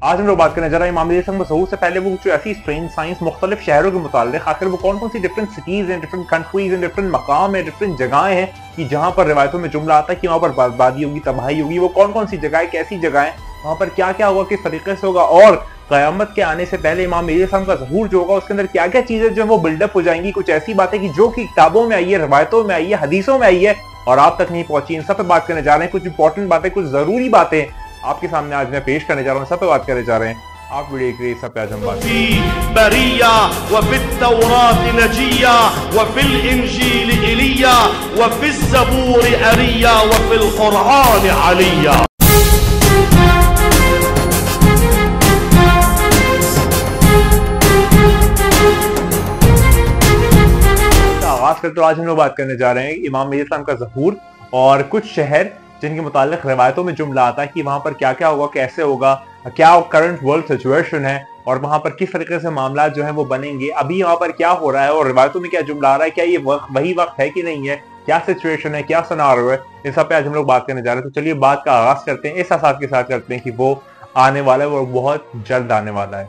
आज हम लोग बात करने जा रहे हैं इमाम ज़हूर से पहले वो जो ऐसी स्ट्रेंज साइंस मुख्तलिफ शहरों के मुताल्लिक आखिर वो कौन कौन सी डिफरेंट सिटीज हैं, डिफरेंट कंट्रीज हैं, डिफरेंट मकाम है, डिफरेंट जगहें हैं कि जहां पर रिवायतों में जुमला आता है कि वहां पर बर्बादी होगी, तबाही होगी। वो कौन कौन सी जगह है, कैसी जगह है, वहां पर क्या क्या होगा, किस तरीके से होगा, और क़यामत के आने से पहले इमाम का ज़हूर जो होगा उसके अंदर क्या क्या चीजें जो है वो बिल्डअप हो जाएंगी। कुछ ऐसी बातें कि जो कि किताबों में आई है, रिवायतों में आई है, हदीसों में आई है और आप तक नहीं पहुंची। इन सब पे बात करने जा रहे हैं। कुछ इंपॉर्टेंट बातें, कुछ जरूरी बातें आपके सामने आज मैं पेश करने जा रहा हूँ, सब पे बात करने जा रहे हैं। आप वीडियो के सब पे आज हम बात बरिया व फित्तौरात नजिया व फिल इंजील इलिया व फिज़्ज़बूर अरिया व फिल कुरआन अलिया। आगाज करते, तो आज हम लोग बात करने जा रहे हैं इमाम का ज़हूर और कुछ शहर जिनके मुतालिक रिवायतों में जुमला आता है कि वहां पर क्या क्या होगा, कैसे होगा, क्या करंट वर्ल्ड सिचुएशन है और वहां पर किस तरीके से मामला जो है वो बनेंगे, अभी वहां पर क्या हो रहा है और रिवायतों में क्या जुमला आ रहा है, क्या ये वही वक्त है कि नहीं है, क्या सिचुएशन है, क्या सिनारियो है, इन सब पे आज हम लोग बात करने जा रहे हैं। तो चलिए बात का आगाज करते हैं, इस आसास के साथ करते हैं कि वो आने वाला है, वो बहुत जल्द आने वाला है।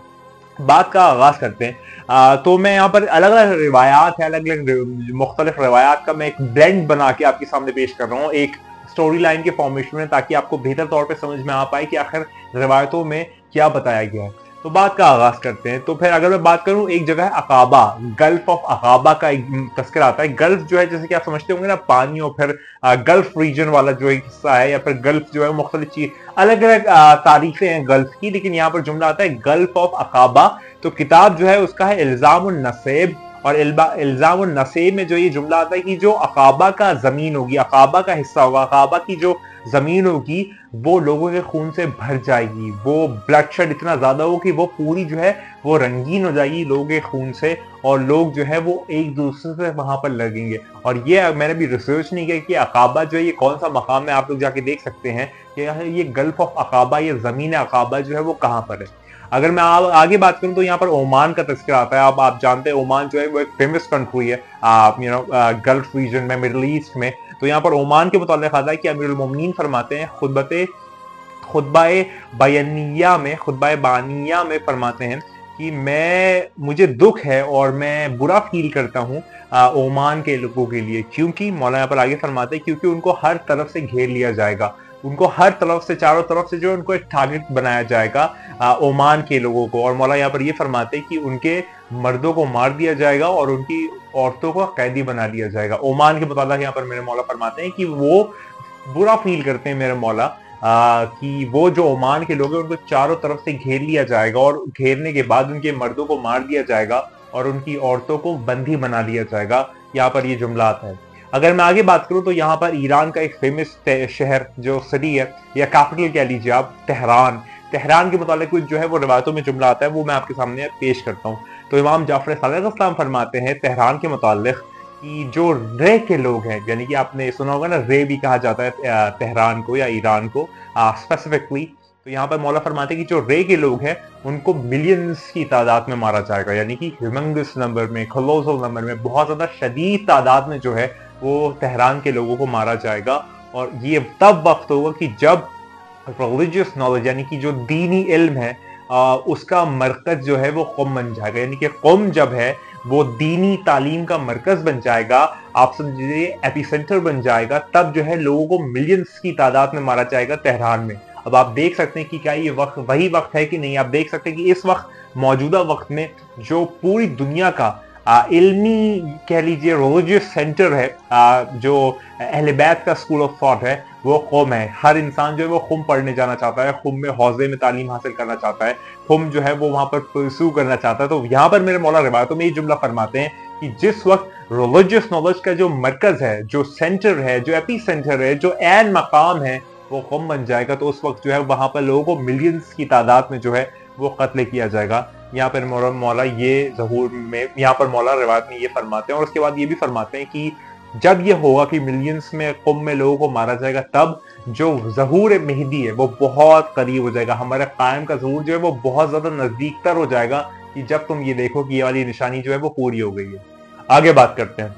बात का आगाज करते हैं। तो मैं यहाँ पर अलग अलग रिवायात है, अलग अलग मुख्तलिफ रिवायात का मैं एक ब्लेंड बना के आपके सामने पेश कर रहा हूँ, एक स्टोरी लाइन के फॉर्मेशन में, ताकि आपको बेहतर तौर पे समझ में आ पाए कि आखिर रिवायतों में क्या बताया गया है। तो बात का आगाज करते हैं। तो फिर अगर मैं बात करूं, एक जगह है अकाबा, गल्फ ऑफ अकाबा का एक तस्करा आता है। गल्फ जो है जैसे कि आप समझते होंगे ना, पानी और फिर गल्फ रीजन वाला जो एक हिस्सा है, या फिर गल्फ जो है मुख्तलिफ चीज, अलग अलग तारीखें हैं गल्फ की, लेकिन यहाँ पर जुमला आता है गल्फ ऑफ अकाबा। तो किताब जो है उसका है इल्जामुन नसेब, और इल्जामुन नसेब में जो ये जुमला आता है कि जो अकाबा का जमीन होगी, अकाबा का हिस्सा होगा, अकाबा की जो जमीन होगी वो लोगों के खून से भर जाएगी, वो ब्लडशेड इतना ज्यादा हो कि वो पूरी जो है वो रंगीन हो जाएगी लोगों के खून से, और लोग जो है वो एक दूसरे से वहां पर लगेंगे। और ये मैंने भी रिसर्च नहीं किया कि अकाबा जो है ये कौन सा मकाम है, आप लोग जाके देख सकते हैं कि ये गल्फ ऑफ अकाबा, ये जमीन अकाबा जो है वो कहाँ पर है। अगर मैं आगे बात करूं तो यहाँ पर ओमान का तस्करा आता है। अब आप जानते हैं ओमान जो है वो एक फेमस कंट्री है गल्फ रीजन में, मिडिल ईस्ट में। तो यहाँ पर ओमान के मुताल्लिक आता है कि अमीरुल मोमिनीन फरमाते हैं खुतबाए बानिया में फरमाते हैं कि मुझे दुख है और मैं बुरा फील करता हूँ ओमान के लोगों के लिए, क्योंकि मौला यहाँ पर आगे फरमाते हैं क्योंकि उनको हर तरफ से घेर लिया जाएगा, उनको हर तरफ से, चारों तरफ से जो उनको एक टारगेट बनाया जाएगा ओमान के लोगों को। और मौला यहाँ पर ये फरमाते हैं कि उनके मर्दों को मार दिया जाएगा और उनकी औरतों को कैदी बना लिया जाएगा। ओमान के मुताबिक यहाँ पर मेरे मौला फरमाते हैं कि वो बुरा फील करते हैं मेरे मौला कि वो जो ओमान के लोग हैं उनको चारों तरफ से घेर लिया जाएगा और घेरने के बाद उनके मर्दों को मार दिया जाएगा और उनकी औरतों को बंदी बना लिया जाएगा। यहाँ पर ये जुमला आता है। अगर मैं आगे बात करूं तो यहाँ पर ईरान का एक फेमस शहर जो सिटी है या कैपिटल कह लीजिए आप, तेहरान के मुताबिक कुछ जो है वो रिवायतों में जुमला आता है, वो मैं आपके सामने पेश करता हूँ। तो इमाम जाफर सादिक फरमाते हैं तेहरान के मुताबिक कि जो रे के लोग हैं, यानी कि आपने सुना होगा ना, रे भी कहा जाता है तेहरान को या ईरान को स्पेसिफिकली। तो यहाँ पर मौला फरमाते हैं कि जो रे के लोग हैं उनको मिलियंस की तादाद में मारा जाएगा, यानी कि ह्यूमंगस नंबर में, कोलोसल नंबर में, बहुत ज्यादा शदीद तादाद में जो है वो तेहरान के लोगों को मारा जाएगा। और ये तब वक्त होगा कि जब रिलीजियस नॉलेज, यानी कि जो दीनी इल्म है उसका मरकज जो है वो कौम बन जाएगा, यानी कि कौम जब है वो दीनी तालीम का मरकज बन जाएगा, आप समझिए एपिसेंटर बन जाएगा, तब जो है लोगों को मिलियंस की तादाद में मारा जाएगा तेहरान में। अब आप देख सकते हैं कि क्या ये वक्त वही वक्त है कि नहीं। आप देख सकते हैं कि इस वक्त मौजूदा वक्त में जो पूरी दुनिया का इल्मी कह लीजिए रिलीजियस सेंटर है, जो अहले बैत का स्कूल ऑफ थॉट है, वो कौम है। हर इंसान जो है वो खुम पढ़ने जाना चाहता है, खुम में हौजे में तालीम हासिल करना चाहता है, खुम जो है वो वहां पर परस्यू करना चाहता है। तो यहाँ पर मेरे मौला रिवायतों में ये जुमला फरमाते हैं कि जिस वक्त रिलीजियस नॉलेज का जो मरकज है, जो सेंटर है, जो एपी सेंटर है, जो एन मकाम है, वो कौम बन जाएगा, तो उस वक्त जो है वहां पर लोगों को मिलियंस की तादाद में जो है वो कत्ल किया जाएगा। यहाँ पर मौला ये ज़हूर में, यहाँ पर मौला रिवायत में ये फरमाते हैं। और उसके बाद ये भी फरमाते हैं कि जब ये होगा कि मिलियंस में कौम में लोगों को मारा जाएगा, तब जो ज़हूर मेहदी है वो बहुत करीब हो जाएगा, हमारे कायम का ज़हूर जो है वो बहुत ज्यादा नजदीक तर हो जाएगा कि जब तुम ये देखो कि ये वाली निशानी जो है वो पूरी हो गई है। आगे बात करते हैं।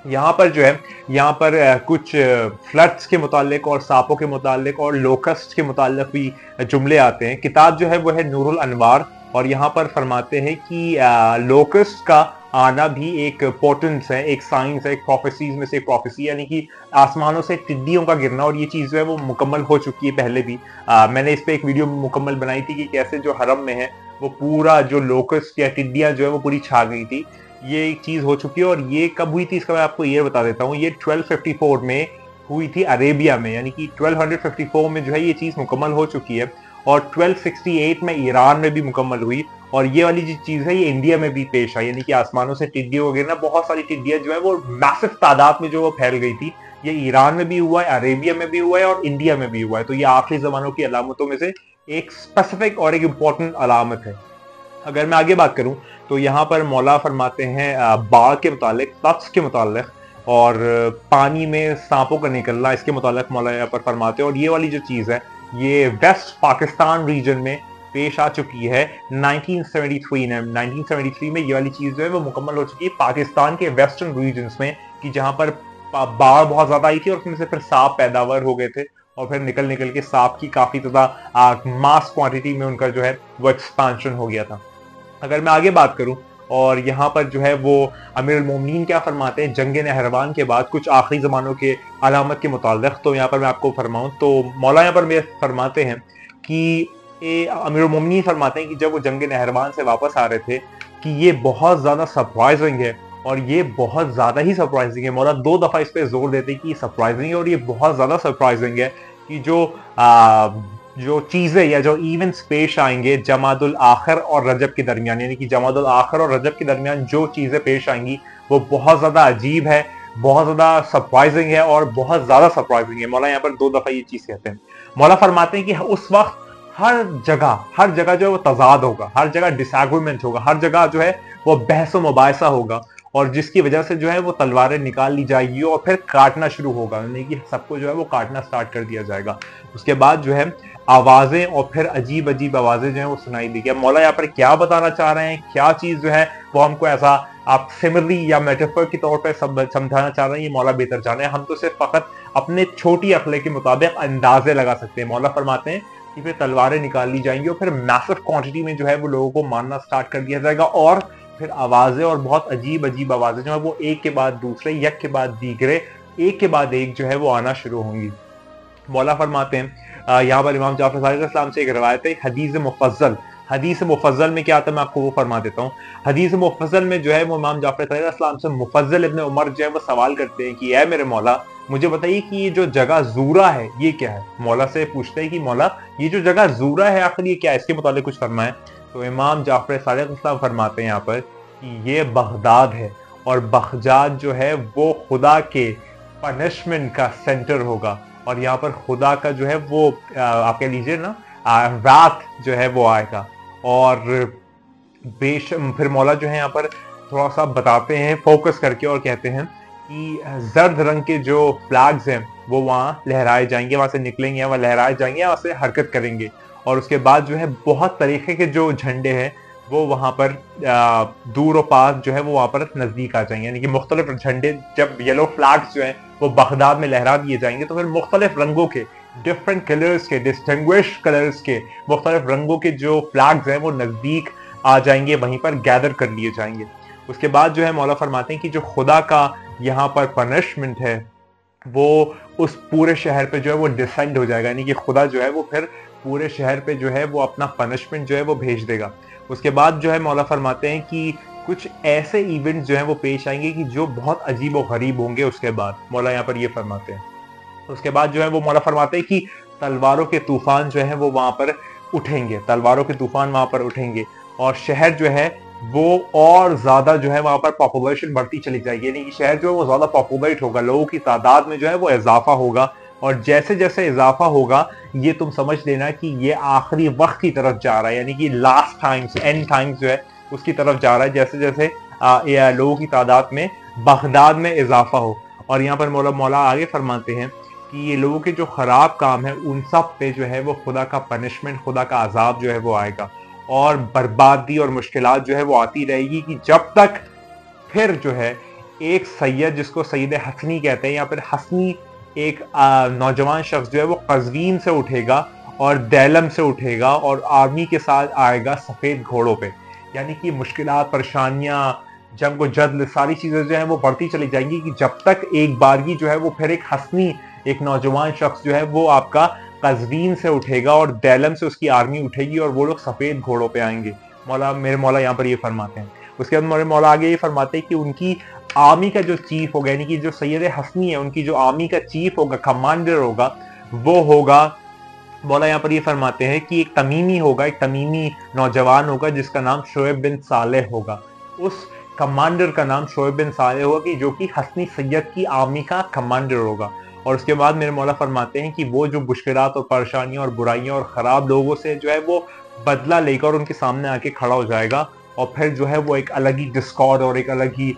यहाँ पर जो है, यहाँ पर कुछ फ्लड्स के मुतालिक और सांपों के मुतालिक और लोकस्ट के मुतालिक भी जुमले आते हैं। किताब जो है वो है नूरुल अनवार, और यहाँ पर फरमाते हैं कि लोकस्ट का आना भी एक पोर्टेंस है, एक साइंस है, एक प्रोफेसीज में से एक प्रोफेसी, यानी कि आसमानों से टिड्डियों का गिरना। और ये चीज़ जो है वो मुकम्मल हो चुकी है पहले भी। मैंने इस पे एक वीडियो मुकम्मल बनाई थी कि कैसे जो हरम में है वो पूरा जो लोकस्ट या टिड्डियाँ जो है वो पूरी छा गई थी। ये एक चीज हो चुकी है। और ये कब हुई थी इसका मैं आपको ये बता देता हूँ। ये 1254 में हुई थी अरेबिया में, यानी कि 1254 में जो है ये चीज मुकम्मल हो चुकी है। और 1268 में ईरान में भी मुकम्मल हुई। और ये वाली जो चीज है ये इंडिया में भी पेश आई, यानी कि आसमानों से टिड्डियों वगैरह ना, बहुत सारी टिड्डियां जो है वो मैसिव तादाद में जो वो फैल गई थी। ये ईरान में भी हुआ है, अरेबिया में भी हुआ है और इंडिया में भी हुआ है। तो ये आखिरी जमानों की अलामतों में से एक स्पेसिफिक और एक इंपॉर्टेंट अलामत है। अगर मैं आगे बात करूं तो यहाँ पर मौला फरमाते हैं बाढ़ के मुतालिक, तख्स के मुतालिक और पानी में सांपों का निकलना, इसके मुतालिक मौला यहाँ पर फरमाते हैं। और ये वाली जो चीज़ है ये वेस्ट पाकिस्तान रीजन में पेश आ चुकी है 1973 में। ये वाली चीज़ जो है वो मुकम्मल हो चुकी है पाकिस्तान के वेस्टर्न रीजन्स में, कि जहाँ पर बाढ़ बहुत ज़्यादा आई थी और उसमें से फिर सांप पैदावार हो गए थे। और फिर निकल निकल के सांप की काफ़ी ज़्यादा मास क्वांटिटी में उनका जो है वो एक्सपांशन हो गया था। अगर मैं आगे बात करूं और यहाँ पर जो है वो अमीर अल मोमिनीन क्या फरमाते हैं जंग नहरवान के बाद कुछ आखिरी ज़मानों के अलामत के मुताल्लिक़, तो यहाँ पर मैं आपको फरमाऊं तो मौला यहाँ पर मेरे फरमाते हैं कि अमीर अल मोमिनीन फरमाते हैं कि जब वो जंग नहरवान से वापस आ रहे थे कि ये बहुत ज़्यादा सरप्राइजिंग है। और ये बहुत ज़्यादा ही सरप्राइजिंग है। मौला 2 दफ़ा इस पर जोर देते हैं कि ये सरप्राइजिंग है और ये बहुत ज़्यादा सरप्राइजिंग है कि जो चीजें या जो इवेंट्स पेश आएंगे जमादुल आखिर और रजब के दरमियान, यानी कि जमादुल आखिर और रजब के दरमियान जो चीजें पेश आएंगी वो बहुत ज्यादा अजीब है, बहुत ज्यादा सरप्राइजिंग है और बहुत ज्यादा सरप्राइजिंग है। मौला यहाँ पर 2 दफा ये चीज कहते हैं। मौला फरमाते हैं कि उस वक्त हर जगह जो है वो तजाद होगा, हर जगह डिसएग्रीमेंट होगा, हर जगह जो है वो बहस मुबाहिसा होगा, और जिसकी वजह से जो है वो तलवारें निकाल ली जाएगी और फिर काटना शुरू होगा, यानी कि सबको जो है वो काटना स्टार्ट कर दिया जाएगा। उसके बाद जो है आवाजें और फिर अजीब अजीब आवाजें जो है वो सुनाई देगी। अब मौला यहाँ पर क्या बताना चाह रहे हैं, क्या चीज जो है वो हमको ऐसा आप सिमिलरी या मेटाफर के तौर पर समझाना चाह रहे हैं, ये मौला बेहतर जाने। हम तो सिर्फ फकत अपने छोटी अक्ल के मुताबिक अंदाजे लगा सकते हैं। मौला फरमाते हैं कि फिर तलवारें निकाल ली जाएंगी और फिर मैसिव क्वांटिटी में जो है वो लोगों को मारना स्टार्ट कर दिया जाएगा। और फिर आवाजें और बहुत अजीब अजीब आवाजें जो है वो एक के बाद दूसरे, एक के बाद दीगरे, एक के बाद एक जो है वो आना शुरू होंगी। मौला फरमाते हैं यहाँ पर इमाम जाफर सादिक अलैहिस्सलाम से एक रवायत है हदीस मुफज्जल में क्या आता है मैं आपको वो फरमा देता हूँ। हदीस मुफज्जल में जो है वो इमाम जाफर सादिक अलैहिस्सलाम से मुफज्जल इब्न उमर जो है वो सवाल करते हैं कि ऐ मेरे मौला मुझे बताइए कि ये जो जगह ज़ूरा है ये क्या है। मौला से पूछते हैं कि मौला ये जो जगह ज़ूरा है आखिर ये क्या है, इसके मुताबिक कुछ फरमाए। तो इमाम जाफर सादिक अलैहिस्सलाम फरमाते हैं यहाँ पर कि ये बगदाद है और बगदाद जो है वो खुदा के पनिशमेंट का सेंटर होगा। और यहाँ पर खुदा का जो है वो आप कह लीजिए ना रात जो है वो आएगा। और फिर मौला जो है यहाँ पर थोड़ा सा बताते हैं फोकस करके और कहते हैं कि जर्द रंग के जो फ्लैग्स हैं वो वहाँ लहराए जाएंगे, वहाँ से निकलेंगे, वहाँ लहराए जाएंगे, वहाँ से हरकत करेंगे। और उसके बाद जो है बहुत तरीके के जो झंडे हैं वो वहाँ पर दूर और पास जो है वो वहाँ पर नज़दीक आ जाएंगे, यानी कि मुख्तलिफ झंडे जब येलो फ्लैग्स जो हैं वो बगदाद में लहरा दिए जाएंगे तो फिर मुख्तलिफ रंगों के डिफरेंट कलर्स के डिस्टिंग्विश कलर्स के मुख्तलिफ रंगों के जो फ्लैग्स हैं वो नज़दीक आ जाएंगे, वहीं पर गैदर कर लिए जाएंगे। उसके बाद जो है मौला फरमाते हैं कि जो खुदा का यहाँ पर पनिशमेंट है वो उस पूरे शहर पे जो है वो डिसेंड हो जाएगा, यानी कि खुदा जो है वो फिर पूरे शहर पे जो है वो अपना पनिशमेंट जो है वो भेज देगा। उसके बाद जो है मौला फरमाते हैं कि कुछ ऐसे इवेंट्स जो हैं वो पेश आएंगे कि जो बहुत अजीब और गरीब होंगे। उसके बाद मौला यहाँ पर ये फरमाते हैं, उसके बाद जो है वो मौला फरमाते हैं कि तलवारों के तूफान जो है वो वहाँ पर उठेंगे, तलवारों के तूफान वहाँ पर उठेंगे और शहर जो है वो और ज्यादा जो है वहाँ पर पॉपुलेशन बढ़ती चली जाएगी, यानी कि शहर जो है वो ज्यादा पॉपुलेट होगा, लोगों की तादाद में जो है वो इजाफा होगा। और जैसे जैसे इजाफा होगा ये तुम समझ लेना कि ये आखिरी वक्त की तरफ जा रहा है, यानी कि लास्ट टाइम्स एंड टाइम्स जो है उसकी तरफ जा रहा है, जैसे जैसे लोगों की तादाद में बगदाद में इजाफा हो। और यहाँ पर मौला आगे फरमाते हैं कि ये लोगों के जो खराब काम है उन सब पे जो है वो खुदा का पनिशमेंट, खुदा का अजाब जो है वो आएगा और बर्बादी और मुश्किलात जो है वो आती रहेगी कि जब तक फिर जो है एक सैयद जिसको सैयद हसनी कहते हैं या फिर हसनी, एक नौजवान शख्स जो है वो कज़वीन से उठेगा और दैलम से उठेगा और आर्मी के साथ आएगा सफेद घोड़ों पे। यानी कि मुश्किलात, परेशानियां, जंग व जद्ल, सारी चीजें जो है वो बढ़ती चली जाएंगी कि जब तक एक बारगी जो है वो फिर एक हसनी, एक नौजवान शख्स जो है वो आपका कज़वीन से उठेगा और दैलम से उसकी आर्मी उठेगी और वो लोग सफेद घोड़ों पे आएंगे। मेरे मौला यहाँ पर ये फरमाते हैं। उसके बाद मेरे मौला आगे ये फरमाते हैं कि उनकी आर्मी का जो चीफ होगा, यानी कि जो सैयद हसनी है, उनकी जो आर्मी का चीफ होगा, कमांडर होगा, वो होगा, मौला यहाँ पर ये फरमाते हैं कि एक तमीमी होगा, एक तमीमी नौजवान होगा जिसका नाम शोएब बिन सालेह होगा। उस कमांडर का नाम शोएब बिन सालेह होगा कि जो कि हसनी सैयद की आर्मी का कमांडर होगा। और उसके बाद मेरे मौला फरमाते हैं कि वो जो मुश्किलात और परेशानियां और बुराइयां और खराब लोगों से जो है वो बदला लेकर उनके सामने आके खड़ा हो जाएगा और फिर जो है वो एक अलग ही डिस्कॉर्ड और एक अलग ही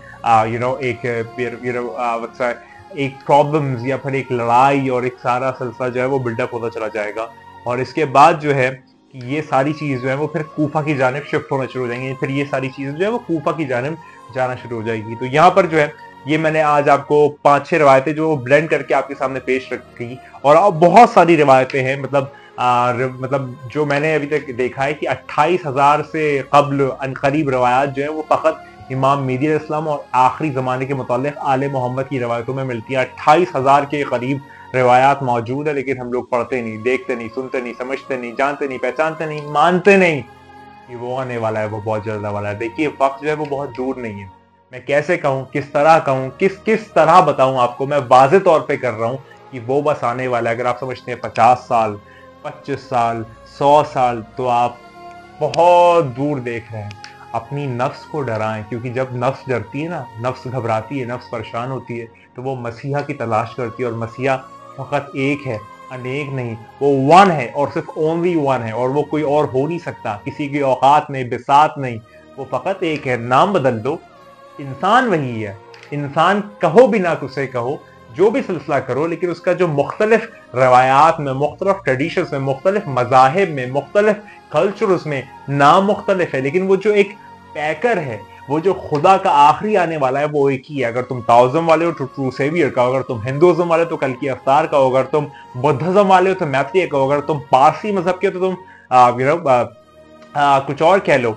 एक प्रॉब्लम्स या फिर एक लड़ाई और एक सारा सिलसिला जो है वो बिल्डअप होता चला जाएगा। और इसके बाद जो है ये सारी चीज जो है वो फिर कूफा की जानिब शिफ्ट होना शुरू हो जाएंगे, फिर ये सारी चीजें जो है वो कूफा की जानिब जाना शुरू हो जाएगी। तो यहाँ पर जो है ये मैंने आज आपको 5-6 रिवायतें जो ब्लेंड करके आपके सामने पेश रखी, और अब बहुत सारी रिवायतें हैं, मतलब जो मैंने अभी तक देखा है कि 28,000 से कब्ल अनकरीब रवायात जो है वो फ़कत इमाम मेहदी अलैहिस्सलाम और आखिरी ज़माने के मुतालिक आले मोहम्मद की रवायतों में मिलती है। 28,000 के करीब रिवायात मौजूद है, लेकिन हम लोग पढ़ते नहीं, देखते नहीं, सुनते नहीं, समझते नहीं, जानते नहीं, पहचानते नहीं, मानते नहीं कि वो आने वाला है, वो बहुत जल्द वाला है। देखिए वक्त जो है वो बहुत दूर नहीं है। मैं कैसे कहूँ, किस तरह कहूँ, किस तरह बताऊँ आपको, मैं वाज़े तौर पे कर रहा हूँ कि वो बस आने वाला है। अगर आप समझते हैं 50 साल, 25 साल, 100 साल, तो आप बहुत दूर देख रहे हैं। अपनी नफ्स को डराएं, क्योंकि जब नफ्स डरती है ना, नफ्स घबराती है, नफ्स परेशान होती है, तो वो मसीहा की तलाश करती है। और मसीहा फकत एक है, अनेक नहीं, वो वन है और सिर्फ ओनली वन है, और वो कोई और हो नहीं सकता, किसी की औकात नहीं, बिसात नहीं, वो फकत एक है। नाम बदल दो, इंसान वही है। इंसान कहो भी ना उसे कहो, जो भी सिलसिला करो, लेकिन उसका जो मुख्तलिफ रवायात में, मुख्तलिफ ट्रेडिशंस में, मुख्तलिफ मज़ाहिब में, मुख्तलिफ कल्चर्स में नाम मुख्तलिफ है, लेकिन वो जो एक पैकर है, वो जो खुदा का आखिरी आने वाला है, वो एक ही है। अगर तुम ताओज़म वाले हो तो ट्रू सेवियर का, अगर तुम हिंदुज़म वाले हो तो कल की अफ्तार का, अगर तुम बुद्धिज्म वाले हो तो मैत्री का, अगर तुम पारसी मजहब के हो तो तुम कुछ और कह लो,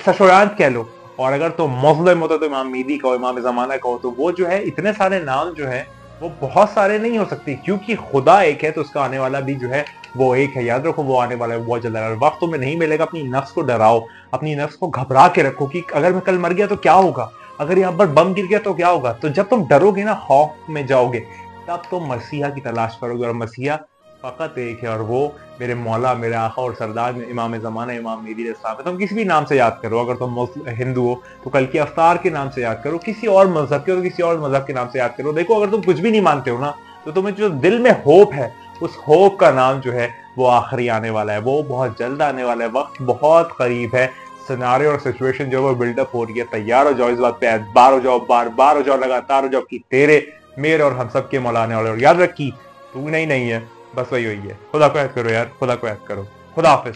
सशोरांत कह लो, और अगर तुम मुस्लिम हो तो इमाम मेहदी का हो, इमाम ज़माना का हो। तो वो जो है इतने सारे नाम जो है वो बहुत सारे नहीं हो सकते, क्योंकि खुदा एक है तो उसका आने वाला भी जो है वो एक है। याद रखो, वो आने वाला है बहुत जल्द। वक्त तुम्हें नहीं मिलेगा, अपनी नफ्स को डराओ, अपनी नफ्स को घबरा के रखो कि अगर मैं कल मर गया तो क्या होगा, अगर यहाँ पर बम गिर गया तो क्या होगा। तो जब तुम डरोगे ना, खौफ में जाओगे, तब तुम मसीहा की तलाश करोगे, और मसीहा फकत एक है, और वो मेरे मौला, मेरे आका और सरदार इमाम ज़माना, इमाम मेहदी अलैहिस्सलाम है। तुम किसी भी नाम से याद करो, अगर तुम हिंदू हो तो कल की अफ्तार के नाम से याद करो, किसी और मजहब के हो तो किसी और मजहब के नाम से याद करो। देखो, अगर तुम कुछ भी नहीं मानते हो ना, तो तुम्हें जो दिल में होप है, उस होप का नाम जो है वो आखिरी आने वाला है, वो बहुत जल्द आने वाला है, वक्त बहुत करीब है। सिनारियो और सिचुएशन जो है वो बिल्डअप हो रही है। तैयार हो जाओ इस बात पे, बार हो जाओ, बार हो जाओ, लगातार हो जाओ कि तेरे, मेरे और हम सब के मौला आने वाले। और याद रखी, तू नहीं है, बस वही है। खुदा को याद करो यार, खुदा को याद करो। खुदा हाफिज।